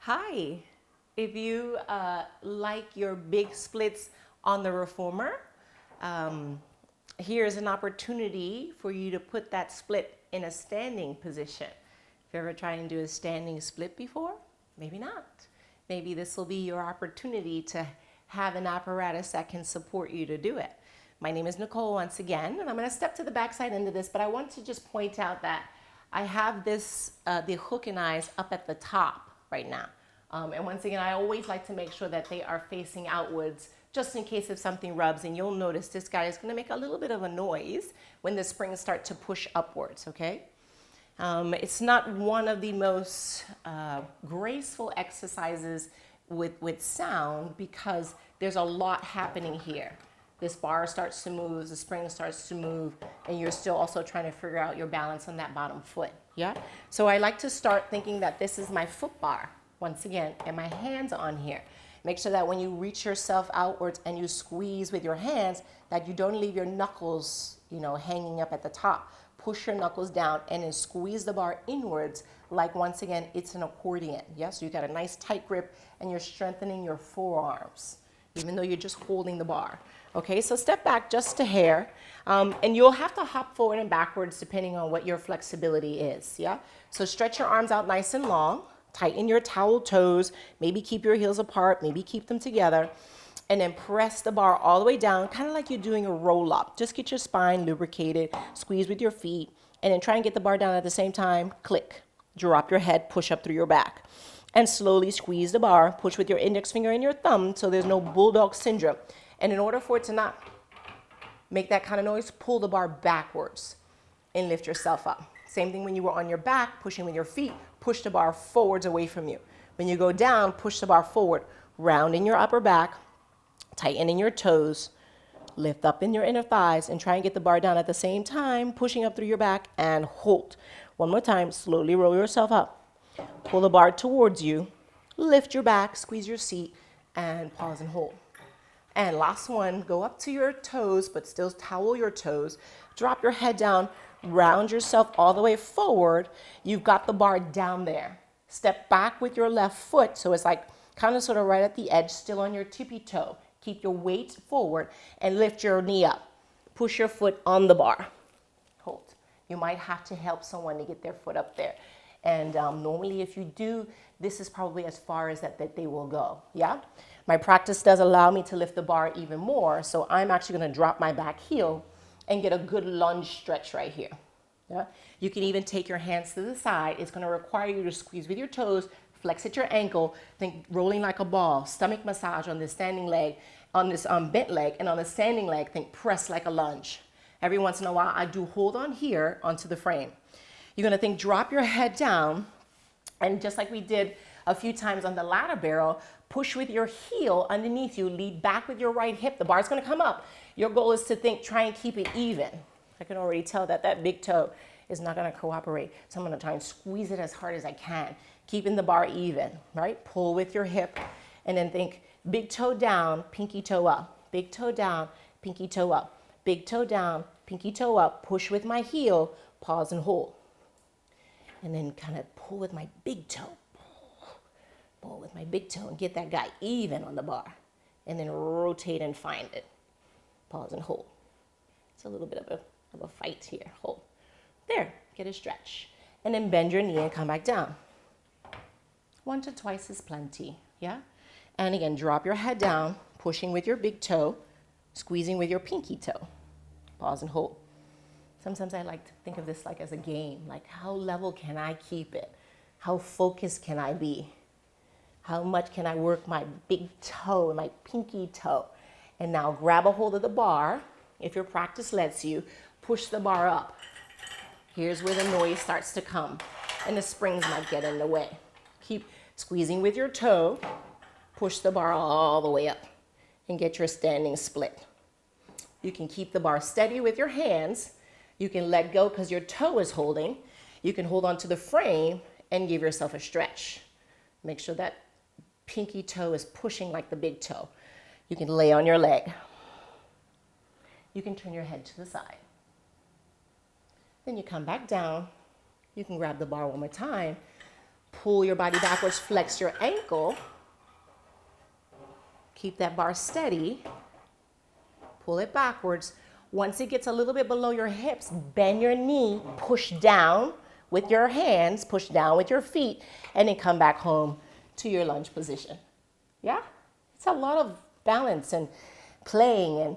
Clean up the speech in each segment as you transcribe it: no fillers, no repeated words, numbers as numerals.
Hi. If you like your big splits on the reformer, here's an opportunity for you to put that split in a standing position. If you ever tried to do a standing split before, maybe not. Maybe this will be your opportunity to have an apparatus that can support you to do it. My name is Nicole once again, and I'm going to step to the backside end of this, but I want to just point out that I have this, the hook and eyes up at the top right now. And once again, I always like to make sure that they are facing outwards just in case if something rubs, and you'll notice this guy is going to make a little bit of a noise when the springs start to push upwards, okay? It's not one of the most graceful exercises with sound because there's a lot happening here. This bar starts to move, the spring starts to move, and you're still also trying to figure out your balance on that bottom foot, yeah? So I like to start thinking that this is my foot bar, once again, and my hands on here. Make sure that when you reach yourself outwards and you squeeze with your hands, that you don't leave your knuckles, hanging up at the top. Push your knuckles down and then squeeze the bar inwards like, once again, it's an accordion, yeah? So you got a nice tight grip and you're strengthening your forearms, even though you're just holding the bar. Okay, so step back just a hair, and you'll have to hop forward and backwards depending on what your flexibility is, yeah? So stretch your arms out nice and long, tighten your towel toes, maybe keep your heels apart, maybe keep them together, and then press the bar all the way down, kind of like you're doing a roll-up. Just get your spine lubricated, squeeze with your feet, and then try and get the bar down at the same time, click. Drop your head, push up through your back. And slowly squeeze the bar, push with your index finger and your thumb so there's no bulldog syndrome. And in order for it to not make that kind of noise, pull the bar backwards and lift yourself up. Same thing when you were on your back, pushing with your feet, push the bar forwards away from you. When you go down, push the bar forward, round in your upper back, tighten in your toes, lift up in your inner thighs, and try and get the bar down at the same time, pushing up through your back, and hold. One more time, slowly roll yourself up. Pull the bar towards you, lift your back, squeeze your seat, and pause and hold. And last one, go up to your toes, but still towel your toes. Drop your head down, round yourself all the way forward. You've got the bar down there. Step back with your left foot, so it's like kind of sort of right at the edge, still on your tippy toe. Keep your weight forward and lift your knee up. Push your foot on the bar. Hold. You might have to help someone to get their foot up there. And normally if you do, this is probably as far as that they will go, yeah? My practice does allow me to lift the bar even more, so I'm actually gonna drop my back heel and get a good lunge stretch right here, yeah? You can even take your hands to the side. It's gonna require you to squeeze with your toes, flex at your ankle, think rolling like a ball, stomach massage on this standing leg, on this bent leg, and on the standing leg, think press like a lunge. Every once in a while, I do hold on here onto the frame. You're gonna think drop your head down, and just like we did a few times on the ladder barrel, push with your heel underneath you, lead back with your right hip. The bar's gonna come up. Your goal is to think, try and keep it even. I can already tell that that big toe is not gonna cooperate. So I'm gonna try and squeeze it as hard as I can, keeping the bar even, right? Pull with your hip, and then think big toe down, pinky toe up. Big toe down, pinky toe up. Big toe down, pinky toe up. Push with my heel, pause and hold. And then kind of pull with my big toe. Pull with my big toe and get that guy even on the bar. And then rotate and find it. Pause and hold. It's a little bit of a fight here. Hold. There, get a stretch. And then bend your knee and come back down. 1 to twice is plenty, yeah? And again, drop your head down, pushing with your big toe, squeezing with your pinky toe. Pause and hold. Sometimes I like to think of this like as a game, like how level can I keep it? How focused can I be? How much can I work my big toe, my pinky toe? And now grab a hold of the bar. If your practice lets you, push the bar up. Here's where the noise starts to come, and the springs might get in the way. Keep squeezing with your toe, push the bar all the way up, and get your standing split. You can keep the bar steady with your hands. You can let go because your toe is holding. You can hold on to the frame and give yourself a stretch. Make sure that pinky toe is pushing like the big toe. You can lay on your leg. You can turn your head to the side. Then you come back down. You can grab the bar one more time, pull your body backwards, flex your ankle. Keep that bar steady. Pull it backwards. Once it gets a little bit below your hips, bend your knee, push down with your hands, push down with your feet, and then come back home to your lunge position. Yeah? It's a lot of balance and playing and,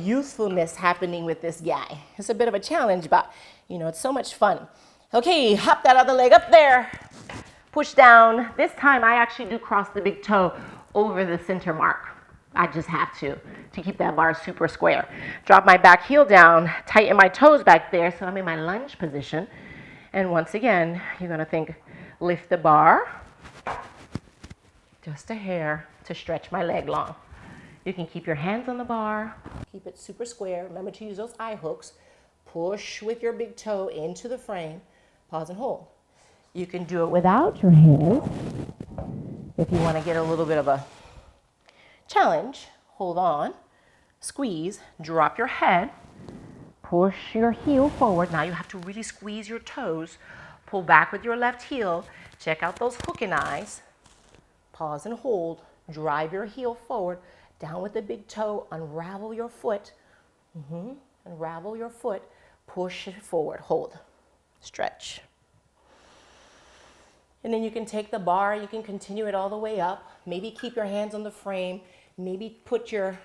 youthfulness happening with this guy. It's a bit of a challenge, but, it's so much fun. Okay, hop that other leg up there. Push down. This time I actually do cross the big toe over the center mark. I just have to keep that bar super square. Drop my back heel down, tighten my toes back there so I'm in my lunge position. And once again, you're gonna think, lift the bar, just a hair to stretch my leg long. You can keep your hands on the bar, keep it super square. Remember to use those eye hooks. Push with your big toe into the frame, pause and hold. You can do it without your hands. If you wanna get a little bit of a challenge, hold on, squeeze, drop your head, push your heel forward. Now you have to really squeeze your toes. Pull back with your left heel. Check out those hooking eyes. Pause and hold. Drive your heel forward. Down with the big toe. Unravel your foot. Unravel your foot. Push it forward. Hold. Stretch. And then you can take the bar. You can continue it all the way up. Maybe keep your hands on the frame. Maybe put your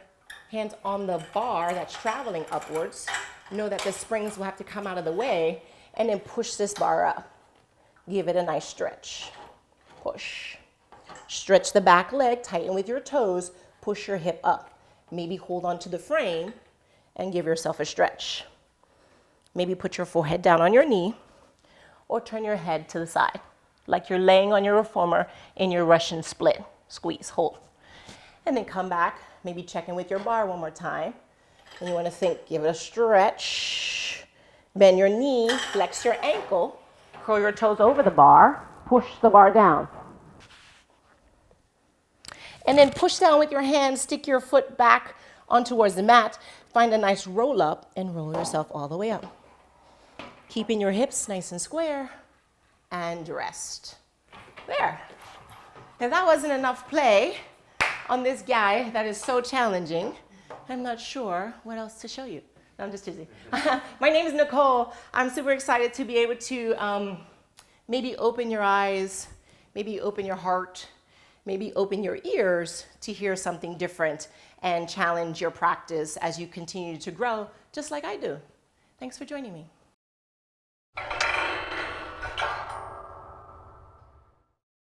hands on the bar that's traveling upwards. Know that the springs will have to come out of the way, and then push this bar up. Give it a nice stretch. Push. Stretch the back leg, tighten with your toes, push your hip up. Maybe hold on to the frame and give yourself a stretch. Maybe put your forehead down on your knee or turn your head to the side, like you're laying on your reformer in your Russian split. Squeeze, hold. And then come back, maybe check in with your bar one more time. And you want to think, give it a stretch. Bend your knee, flex your ankle, curl your toes over the bar, push the bar down. And then push down with your hands, stick your foot back on towards the mat, find a nice roll up and roll yourself all the way up. Keeping your hips nice and square and rest. There. If that wasn't enough play on this guy that is so challenging, I'm not sure what else to show you. No, I'm just teasing. My name is Nicole. I'm super excited to be able to maybe open your eyes, maybe open your heart, maybe open your ears to hear something different and challenge your practice as you continue to grow, just like I do. Thanks for joining me.